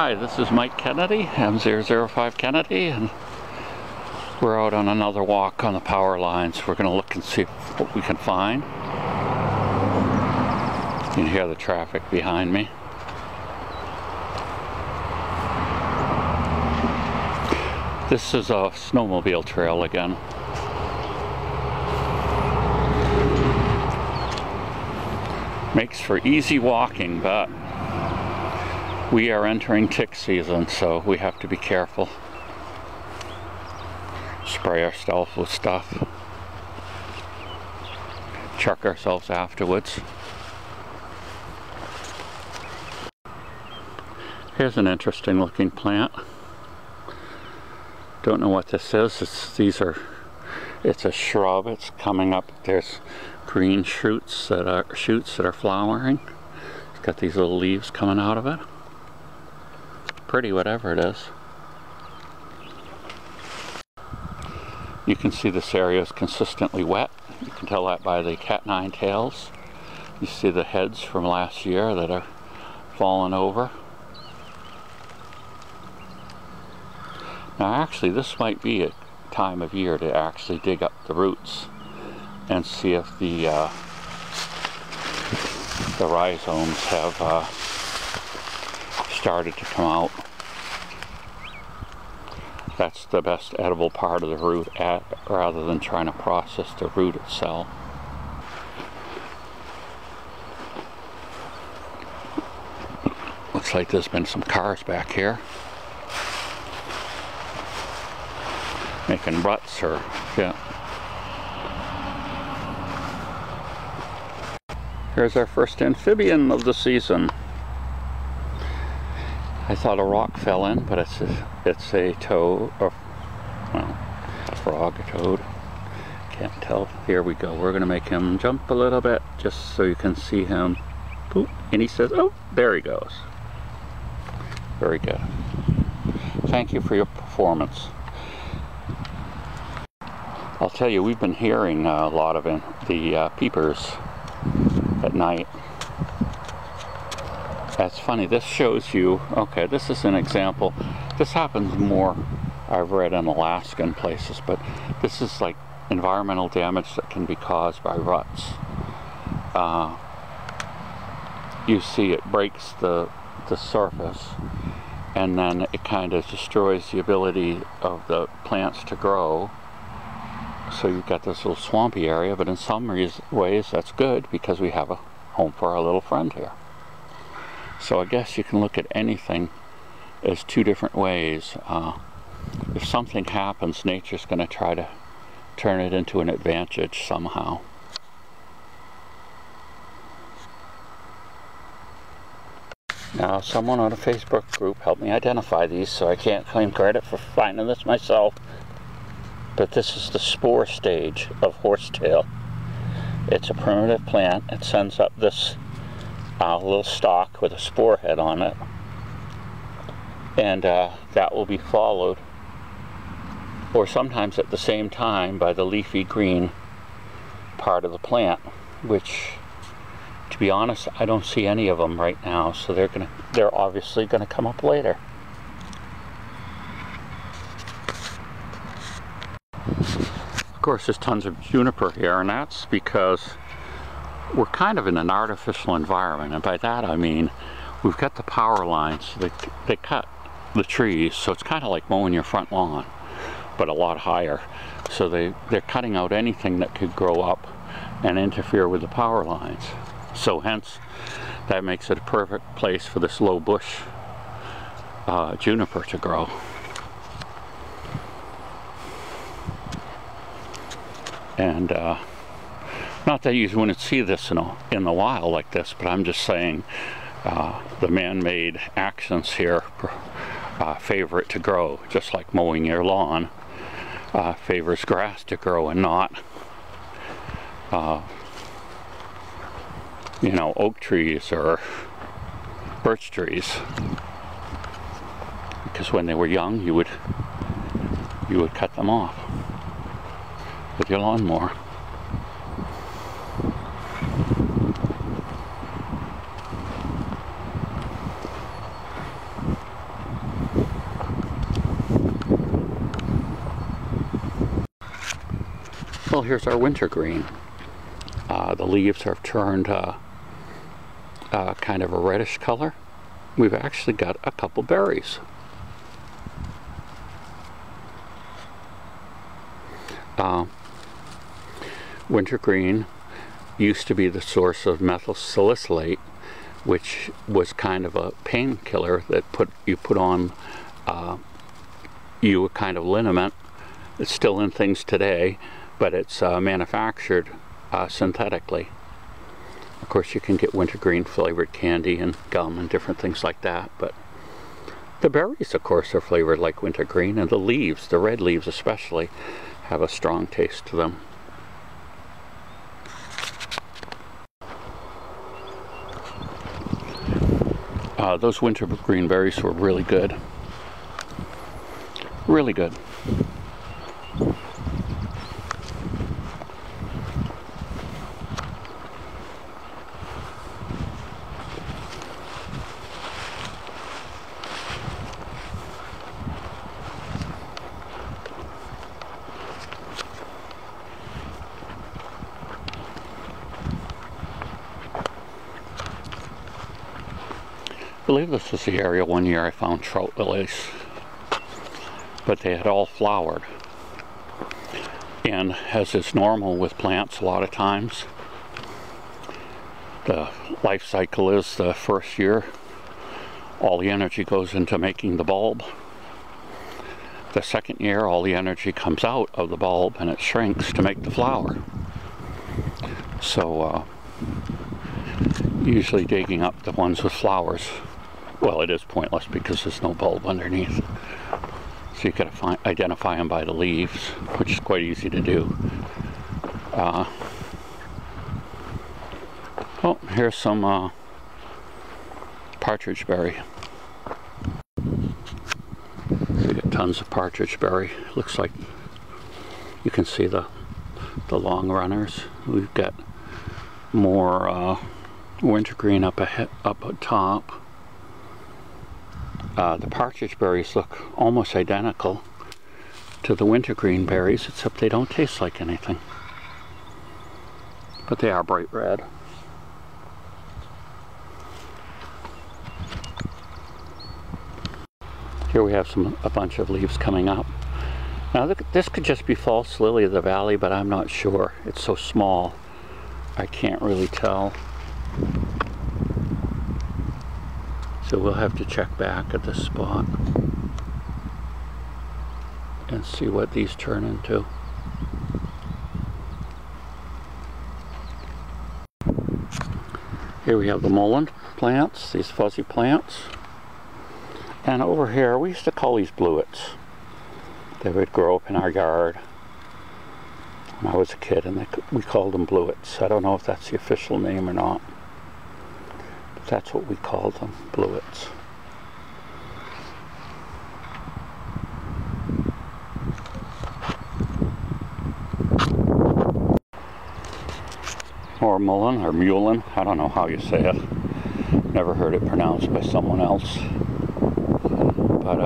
Hi, this is Mike Kennedy, M005 Kennedy, and we're out on another walk on the power lines. We're going to look and see what we can find. You can hear the traffic behind me. This is a snowmobile trail again. Makes for easy walking, but we are entering tick season, so we have to be careful. Spray ourselves with stuff. Check ourselves afterwards. Here's an interesting looking plant. Don't know what this is. It's a shrub. It's coming up. There's green shoots that are flowering. It's got these little leaves coming out of it. Pretty, whatever it is. You can see this area is consistently wet. You can tell that by the cat nine tails. You see the heads from last year that are fallen over. Now actually this might be a time of year to actually dig up the roots and see if the rhizomes have started to come out. That's the best edible part of the root, rather than trying to process the root itself. Looks like there's been some cars back here making ruts, or yeah. Here's our first amphibian of the season. I thought a rock fell in, but it's a toad, or well, a frog, a toad. Can't tell. Here we go. We're gonna make him jump a little bit just so you can see him. Boop. And he says, "Oh, there he goes." Very good. Thank you for your performance. I'll tell you, we've been hearing a lot of the peepers at night. That's funny. This shows you, okay, this is an example. This happens more, I've read, in Alaska and places, but this is like environmental damage that can be caused by ruts. You see it breaks the surface, and then it kind of destroys the ability of the plants to grow. So you've got this little swampy area, but in some ways that's good because we have a home for our little friend here. So I guess you can look at anything as two different ways. If something happens, nature's going to try to turn it into an advantage somehow. Now, someone on a Facebook group helped me identify these, so I can't claim credit for finding this myself. But this is the spore stage of horsetail. It's a primitive plant. It sends up this little stalk with a spore head on it, and that will be followed, or sometimes at the same time, by the leafy green part of the plant, which, to be honest, I don't see any of them right now, so they're obviously gonna come up later. Of course, there's tons of juniper here, and that's because we're kind of in an artificial environment, and by that I mean we've got the power lines. They cut the trees, so it's kind of like mowing your front lawn, but a lot higher. So they're cutting out anything that could grow up and interfere with the power lines. So hence, that makes it a perfect place for this low bush juniper to grow. And not that you wouldn't see this in the wild like this, but I'm just saying the man-made actions here favor it to grow, just like mowing your lawn favors grass to grow and not, you know, oak trees or birch trees. Because when they were young, you would cut them off with your lawnmower. Well, here's our wintergreen. The leaves have turned kind of a reddish color. We've actually got a couple berries. Wintergreen used to be the source of methyl salicylate, which was kind of a painkiller that you put on you a kind of liniment. It's still in things today, but it's manufactured synthetically. Of course, you can get wintergreen flavored candy and gum and different things like that, but the berries, of course, are flavored like wintergreen, and the leaves, the red leaves especially, have a strong taste to them. Those wintergreen berries were really good. Really good. I believe this was the area one year I found trout lilies, but they had all flowered. And as is normal with plants, a lot of times the life cycle is the first year all the energy goes into making the bulb. The second year all the energy comes out of the bulb and it shrinks to make the flower. So usually digging up the ones with flowers, well, it is pointless because there's no bulb underneath. So you gotta identify them by the leaves, which is quite easy to do. Oh, here's some partridgeberry. We got tons of partridgeberry. Looks like you can see the long runners. We've got more wintergreen up top. The partridge berries look almost identical to the wintergreen berries, except they don't taste like anything. But they are bright red. Here we have a bunch of leaves coming up. Now this could just be false lily of the valley, but I'm not sure. It's so small, I can't really tell. So we'll have to check back at this spot and see what these turn into. Here we have the mullein plants, these fuzzy plants. And over here, we used to call these bluets. They would grow up in our yard when I was a kid, and we called them bluets. I don't know if that's the official name or not. That's what we called them, bluets. Or mullein, or mullein, I don't know how you say it. Never heard it pronounced by someone else. But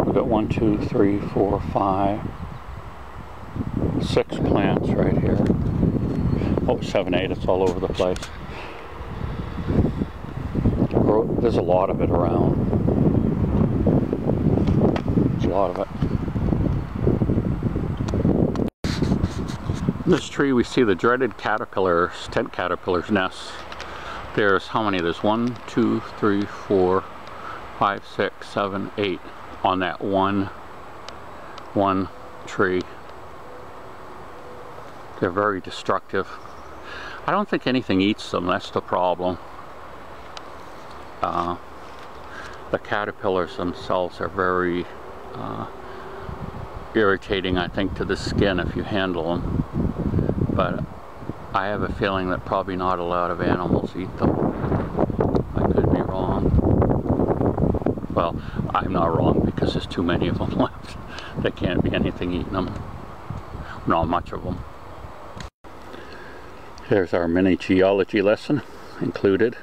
we've got 1, 2, 3, 4, 5, 6 plants right here. Oh, 7, 8, it's all over the place. There's a lot of it around. There's a lot of it. In this tree we see the dreaded caterpillars, tent caterpillars' nests. There's how many? There's 1, 2, 3, 4, 5, 6, 7, 8 on that one tree. They're very destructive. I don't think anything eats them, that's the problem. The caterpillars themselves are very irritating, I think, to the skin if you handle them. But I have a feeling that probably not a lot of animals eat them. I could be wrong. Well, I'm not wrong because there's too many of them left. There can't be anything eating them. Not much of them. Here's our mini geology lesson included.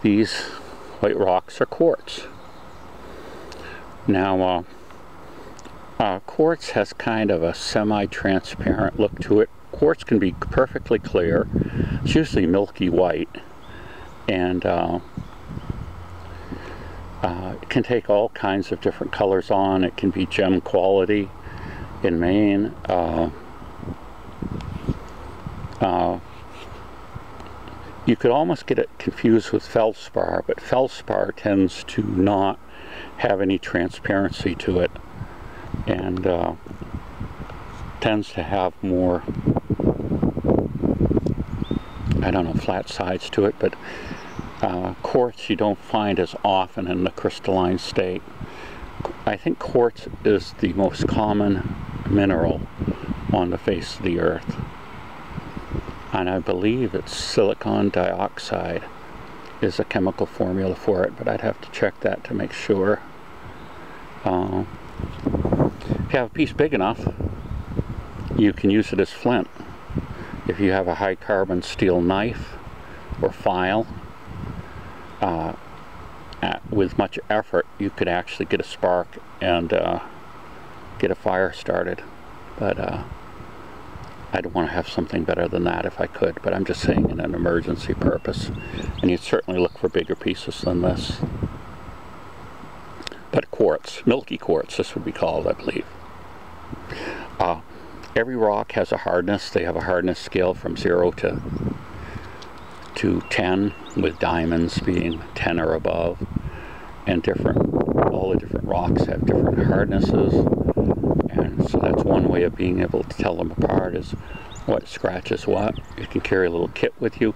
These white rocks are quartz. Now, Quartz has kind of a semi-transparent look to it. Quartz can be perfectly clear. It's usually milky white, and it can take all kinds of different colors on. It can be gem quality in Maine. You could almost get it confused with feldspar, but feldspar tends to not have any transparency to it, and tends to have more, I don't know, flat sides to it. But quartz you don't find as often in the crystalline state. I think quartz is the most common mineral on the face of the earth, and I believe it's silicon dioxide is a chemical formula for it, but I'd have to check that to make sure. If you have a piece big enough, you can use it as flint. If you have a high carbon steel knife or file, with much effort you could actually get a spark and get a fire started. But I'd want to have something better than that if I could, but I'm just saying in an emergency purpose. And you'd certainly look for bigger pieces than this. But quartz, milky quartz, this would be called, I believe. Every rock has a hardness. They have a hardness scale from 0 to 10, with diamonds being 10 or above. And all the different rocks have different hardnesses. And so that's one way of being able to tell them apart, is what scratches what. You can carry a little kit with you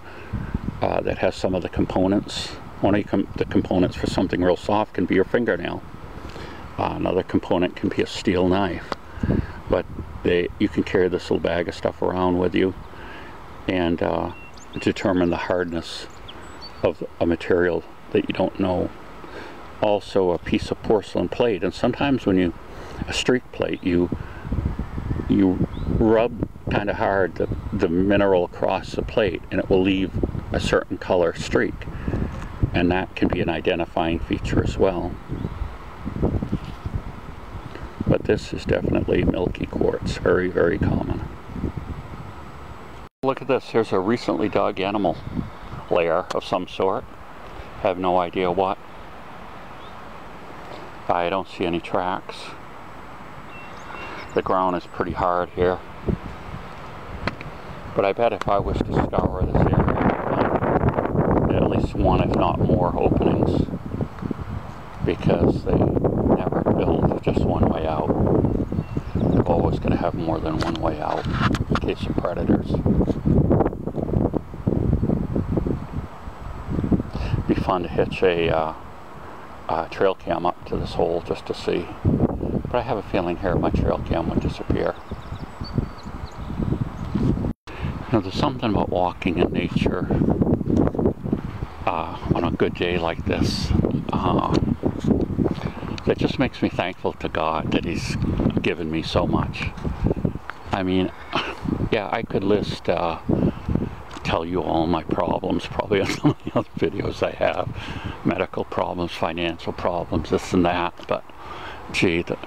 that has some of the components. One of the components for something real soft can be your fingernail. Another component can be a steel knife. But you can carry this little bag of stuff around with you and determine the hardness of a material that you don't know. Also a piece of porcelain plate, and sometimes when a streak plate, you rub kind of hard the mineral across the plate, and it will leave a certain color streak, and that can be an identifying feature as well. But this is definitely milky quartz, very, very common. Look at this, here's a recently dug animal lair of some sort. Have no idea what. I don't see any tracks. The ground is pretty hard here. But I bet if I was to scour this area, I'd find at least one, if not more, openings, because they never build just one way out. They're always going to have more than one way out in case of predators. It'd be fun to hitch a trail cam up to this hole just to see. But I have a feeling here my trail cam would disappear. You know, there's something about walking in nature on a good day like this that just makes me thankful to God that He's given me so much. I mean, yeah, I could tell you all my problems probably on some of the other videos I have. Medical problems, financial problems, this and that, but gee, the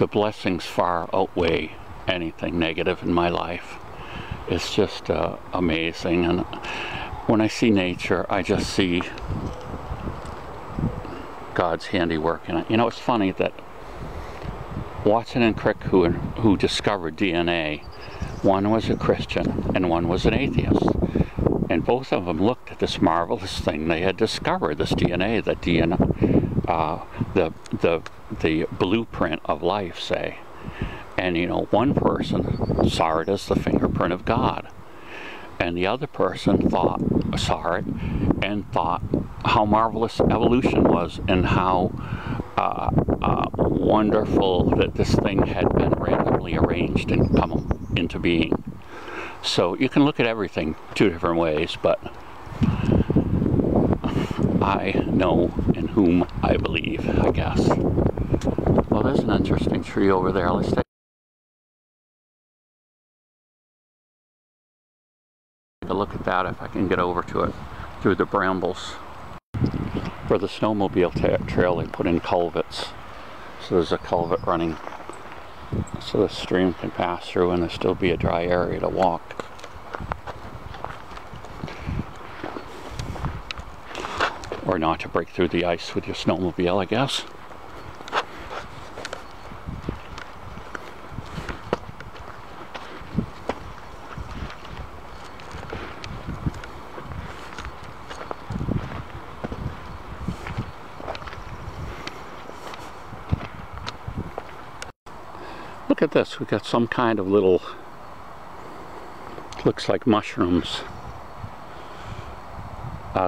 blessings far outweigh anything negative in my life. It's just amazing, and when I see nature, I just see God's handiwork in it. You know, it's funny that Watson and Crick, who discovered DNA, one was a Christian and one was an atheist, and both of them looked at this marvelous thing they had discovered, this DNA, the blueprint of life, say. And you know, one person saw it as the fingerprint of God, and the other person saw it and thought how marvelous evolution was, and how wonderful that this thing had been randomly arranged and come into being. So you can look at everything two different ways, but I know in whom I believe, I guess. Well, there's an interesting tree over there. Let's take a look at that if I can get over to it through the brambles. For the snowmobile trail, they put in culverts. So there's a culvert running so the stream can pass through and there still be a dry area to walk. Or not to break through the ice with your snowmobile, I guess. Look at this, we got some kind of little, looks like mushrooms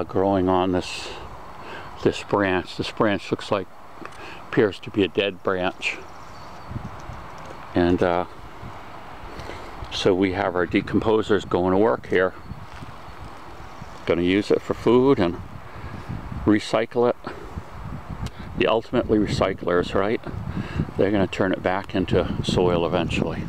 growing on this branch. This branch looks like, appears to be a dead branch. And so we have our decomposers going to work here. Going to use it for food and recycle it. The ultimately recyclers, right? They're going to turn it back into soil eventually.